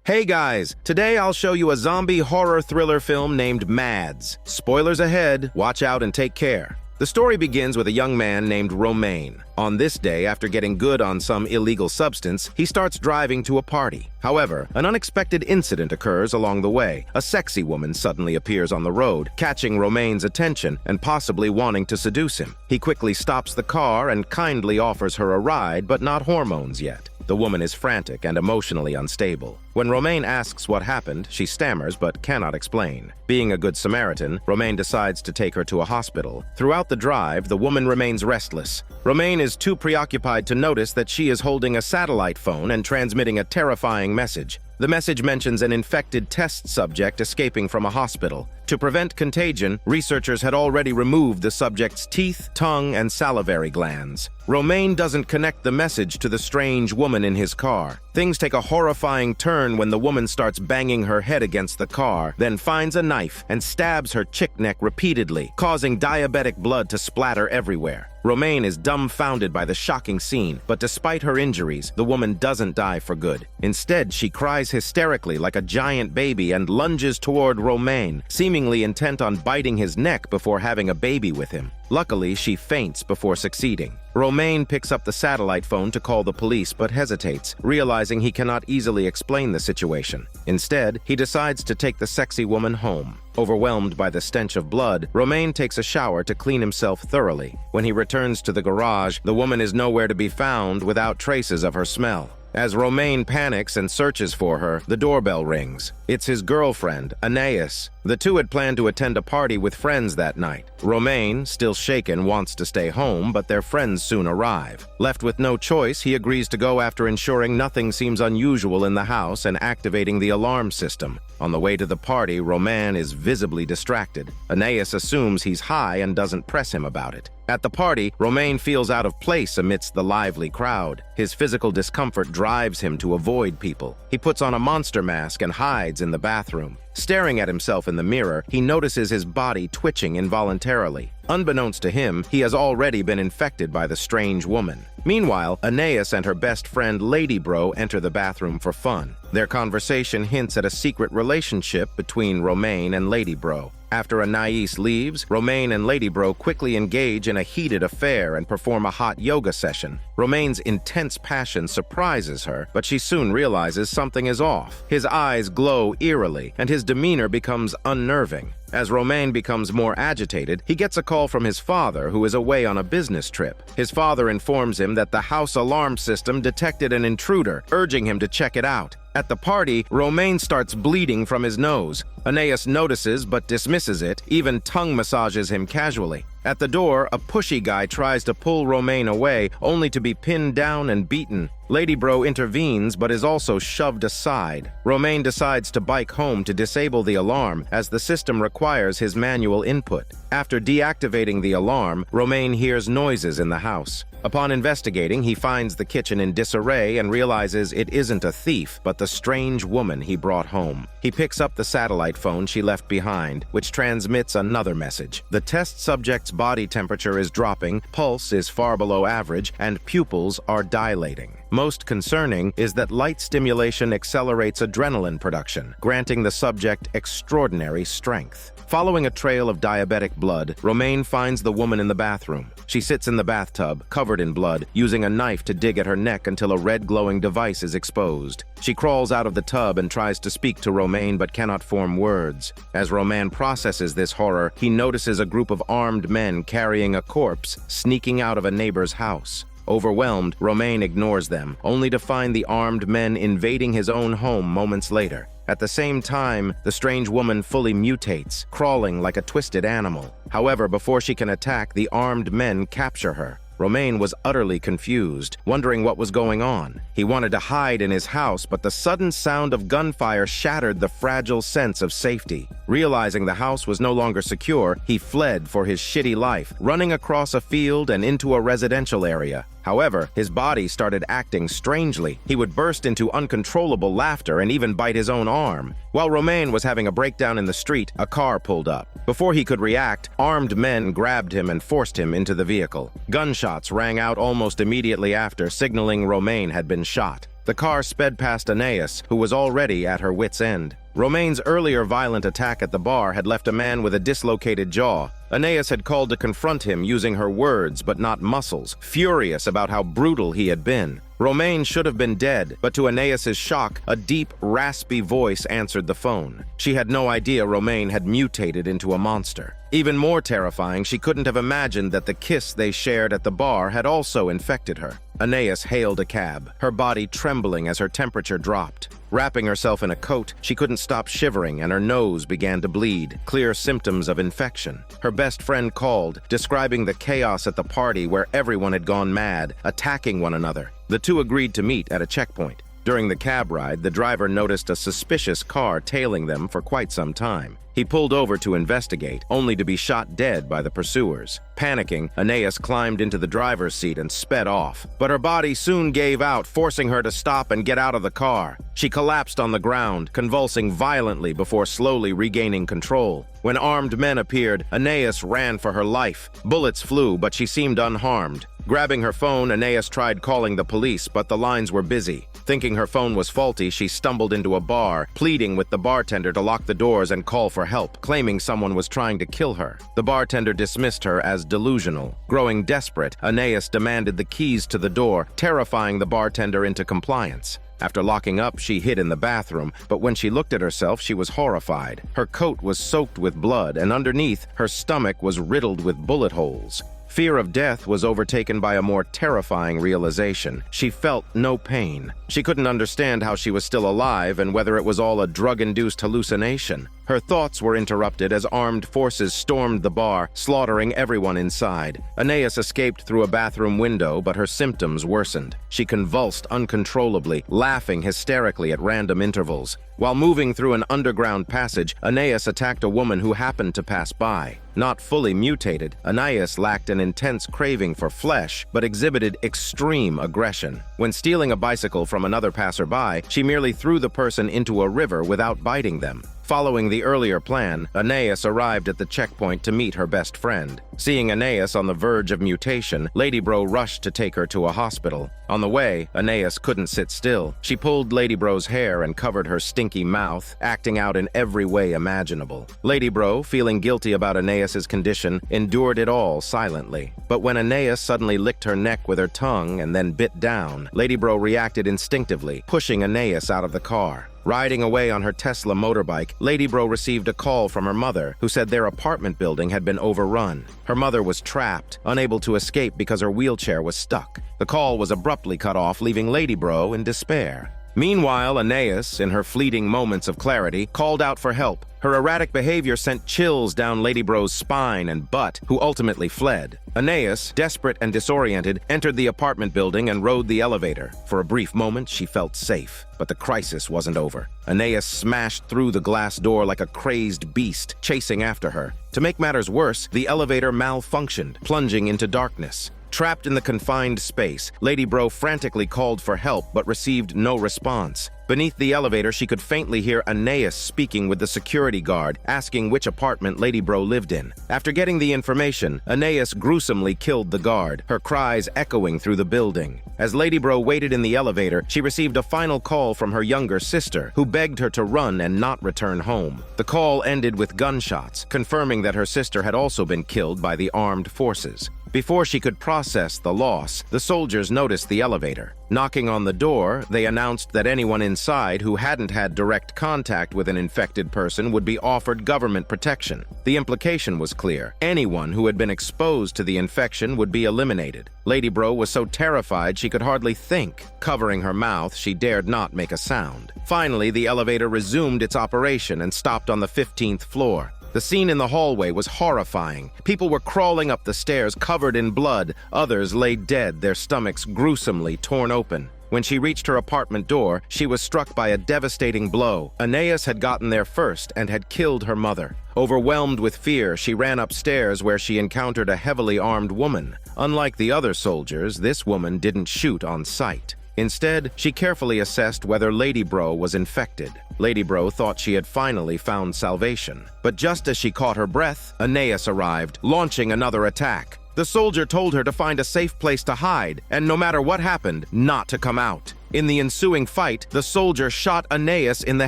Hey guys, today I'll show you a zombie horror thriller film named Mads. Spoilers ahead, watch out and take care. The story begins with a young man named Romain. On this day, after getting good on some illegal substance, he starts driving to a party. However, an unexpected incident occurs along the way. A sexy woman suddenly appears on the road, catching Romain's attention and possibly wanting to seduce him. He quickly stops the car and kindly offers her a ride, but not hormones yet. The woman is frantic and emotionally unstable. When Romain asks what happened, she stammers but cannot explain. Being a good Samaritan, Romain decides to take her to a hospital. Throughout the drive, the woman remains restless. Romain is too preoccupied to notice that she is holding a satellite phone and transmitting a terrifying message. The message mentions an infected test subject escaping from a hospital. To prevent contagion, researchers had already removed the subject's teeth, tongue, and salivary glands. Romain doesn't connect the message to the strange woman in his car. Things take a horrifying turn when the woman starts banging her head against the car, then finds a knife and stabs her chick neck repeatedly, causing diabetic blood to splatter everywhere. Romain is dumbfounded by the shocking scene, but despite her injuries, the woman doesn't die for good. Instead, she cries hysterically like a giant baby and lunges toward Romain, seemingly intent on biting his neck before having a baby with him. Luckily, she faints before succeeding. Romain picks up the satellite phone to call the police but hesitates, realizing he cannot easily explain the situation. Instead, he decides to take the sexy woman home. Overwhelmed by the stench of blood, Romain takes a shower to clean himself thoroughly. When he returns to the garage, the woman is nowhere to be found without traces of her smell. As Romain panics and searches for her, the doorbell rings. It's his girlfriend, Anais. The two had planned to attend a party with friends that night. Romain, still shaken, wants to stay home, but their friends soon arrive. Left with no choice, he agrees to go after ensuring nothing seems unusual in the house and activating the alarm system. On the way to the party, Romain is visibly distracted. Anais assumes he's high and doesn't press him about it. At the party, Romain feels out of place amidst the lively crowd. His physical discomfort drives him to avoid people. He puts on a monster mask and hides in the bathroom. Staring at himself in the mirror, he notices his body twitching involuntarily. Unbeknownst to him, he has already been infected by the strange woman. Meanwhile, Anais and her best friend Lady Bro enter the bathroom for fun. Their conversation hints at a secret relationship between Romain and Lady Bro. After Anais leaves, Romain and Lady Bro quickly engage in a heated affair and perform a hot yoga session. Romain's intense passion surprises her, but she soon realizes something is off. His eyes glow eerily, and his demeanor becomes unnerving. As Romain becomes more agitated, he gets a call from his father, who is away on a business trip. His father informs him that the house alarm system detected an intruder, urging him to check it out. At the party, Romain starts bleeding from his nose. Anais notices but dismisses it, even tongue massages him casually. At the door, a pushy guy tries to pull Romain away, only to be pinned down and beaten. Lady Bro intervenes but is also shoved aside. Romain decides to bike home to disable the alarm, as the system requires his manual input. After deactivating the alarm, Romain hears noises in the house. Upon investigating, he finds the kitchen in disarray and realizes it isn't a thief, but the strange woman he brought home. He picks up the satellite phone she left behind, which transmits another message. The test subject's body temperature is dropping, pulse is far below average, and pupils are dilating. Most concerning is that light stimulation accelerates adrenaline production, granting the subject extraordinary strength. Following a trail of diabetic blood, Romain finds the woman in the bathroom. She sits in the bathtub, covered in blood, using a knife to dig at her neck until a red glowing device is exposed. She crawls out of the tub and tries to speak to Romain but cannot form words. As Romain processes this horror, he notices a group of armed men carrying a corpse sneaking out of a neighbor's house. Overwhelmed, Romain ignores them, only to find the armed men invading his own home moments later. At the same time, the strange woman fully mutates, crawling like a twisted animal. However, before she can attack, the armed men capture her. Romain was utterly confused, wondering what was going on. He wanted to hide in his house, but the sudden sound of gunfire shattered the fragile sense of safety. Realizing the house was no longer secure, he fled for his shitty life, running across a field and into a residential area. However, his body started acting strangely. He would burst into uncontrollable laughter and even bite his own arm. While Romain was having a breakdown in the street, a car pulled up. Before he could react, armed men grabbed him and forced him into the vehicle. Gunshots Gunshots rang out almost immediately after, signaling Romaine had been shot. The car sped past Aeneas, who was already at her wit's end. Romaine's earlier violent attack at the bar had left a man with a dislocated jaw. Aeneas had called to confront him using her words but not muscles, furious about how brutal he had been. Romaine should have been dead, but to Aeneas's shock, a deep, raspy voice answered the phone. She had no idea Romaine had mutated into a monster. Even more terrifying, she couldn't have imagined that the kiss they shared at the bar had also infected her. Aeneas hailed a cab, her body trembling as her temperature dropped. Wrapping herself in a coat, she couldn't stop shivering and her nose began to bleed, clear symptoms of infection. Her best friend called, describing the chaos at the party where everyone had gone mad, attacking one another. The two agreed to meet at a checkpoint. During the cab ride, the driver noticed a suspicious car tailing them for quite some time. He pulled over to investigate, only to be shot dead by the pursuers. Panicking, Aeneas climbed into the driver's seat and sped off. But her body soon gave out, forcing her to stop and get out of the car. She collapsed on the ground, convulsing violently before slowly regaining control. When armed men appeared, Aeneas ran for her life. Bullets flew, but she seemed unharmed. Grabbing her phone, Aeneas tried calling the police, but the lines were busy. Thinking her phone was faulty, she stumbled into a bar, pleading with the bartender to lock the doors and call for help, claiming someone was trying to kill her. The bartender dismissed her as delusional. Growing desperate, Aeneas demanded the keys to the door, terrifying the bartender into compliance. After locking up, she hid in the bathroom, but when she looked at herself, she was horrified. Her coat was soaked with blood, and underneath, her stomach was riddled with bullet holes. Fear of death was overtaken by a more terrifying realization. She felt no pain. She couldn't understand how she was still alive and whether it was all a drug-induced hallucination. Her thoughts were interrupted as armed forces stormed the bar, slaughtering everyone inside. Aeneas escaped through a bathroom window, but her symptoms worsened. She convulsed uncontrollably, laughing hysterically at random intervals. While moving through an underground passage, Aeneas attacked a woman who happened to pass by. Not fully mutated, Aeneas lacked an intense craving for flesh, but exhibited extreme aggression. When stealing a bicycle from another passerby, she merely threw the person into a river without biting them. Following the earlier plan, Aeneas arrived at the checkpoint to meet her best friend. Seeing Aeneas on the verge of mutation, Lady Bro rushed to take her to a hospital. On the way, Aeneas couldn't sit still. She pulled Lady Bro's hair and covered her stinky mouth, acting out in every way imaginable. Lady Bro, feeling guilty about Aeneas's condition, endured it all silently. But when Aeneas suddenly licked her neck with her tongue and then bit down, Lady Bro reacted instinctively, pushing Aeneas out of the car. Riding away on her Tesla motorbike, Lady Bro received a call from her mother, who said their apartment building had been overrun. Her mother was trapped, unable to escape because her wheelchair was stuck. The call was abruptly cut off, leaving Lady Bro in despair. Meanwhile, Aeneas, in her fleeting moments of clarity, called out for help. Her erratic behavior sent chills down Lady Bro's spine and butt, who ultimately fled. Aeneas, desperate and disoriented, entered the apartment building and rode the elevator. For a brief moment, she felt safe. But the crisis wasn't over. Aeneas smashed through the glass door like a crazed beast, chasing after her. To make matters worse, the elevator malfunctioned, plunging into darkness. Trapped in the confined space, Lady Bro frantically called for help but received no response. Beneath the elevator, she could faintly hear Aeneas speaking with the security guard, asking which apartment Lady Bro lived in. After getting the information, Aeneas gruesomely killed the guard, her cries echoing through the building. As Lady Bro waited in the elevator, she received a final call from her younger sister, who begged her to run and not return home. The call ended with gunshots, confirming that her sister had also been killed by the armed forces. Before she could process the loss, the soldiers noticed the elevator. Knocking on the door, they announced that anyone inside who hadn't had direct contact with an infected person would be offered government protection. The implication was clear. Anyone who had been exposed to the infection would be eliminated. Lady Bro was so terrified she could hardly think. Covering her mouth, she dared not make a sound. Finally, the elevator resumed its operation and stopped on the 15th floor. The scene in the hallway was horrifying. People were crawling up the stairs covered in blood. Others lay dead, their stomachs gruesomely torn open. When she reached her apartment door, she was struck by a devastating blow. Aeneas had gotten there first and had killed her mother. Overwhelmed with fear, she ran upstairs where she encountered a heavily armed woman. Unlike the other soldiers, this woman didn't shoot on sight. Instead, she carefully assessed whether Lady Bro was infected. Lady Bro thought she had finally found salvation. But just as she caught her breath, Aeneas arrived, launching another attack. The soldier told her to find a safe place to hide, and no matter what happened, not to come out. In the ensuing fight, the soldier shot Aeneas in the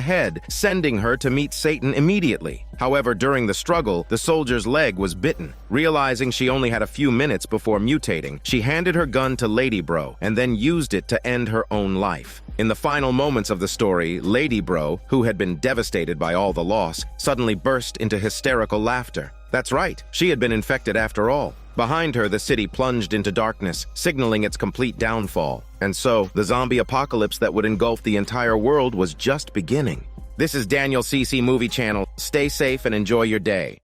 head, sending her to meet Satan immediately. However, during the struggle, the soldier's leg was bitten. Realizing she only had a few minutes before mutating, she handed her gun to Lady Bro and then used it to end her own life. In the final moments of the story, Lady Bro, who had been devastated by all the loss, suddenly burst into hysterical laughter. That's right, she had been infected after all. Behind her, the city plunged into darkness, signaling its complete downfall. And so, the zombie apocalypse that would engulf the entire world was just beginning. This is Daniel CC Movie Channel. Stay safe and enjoy your day.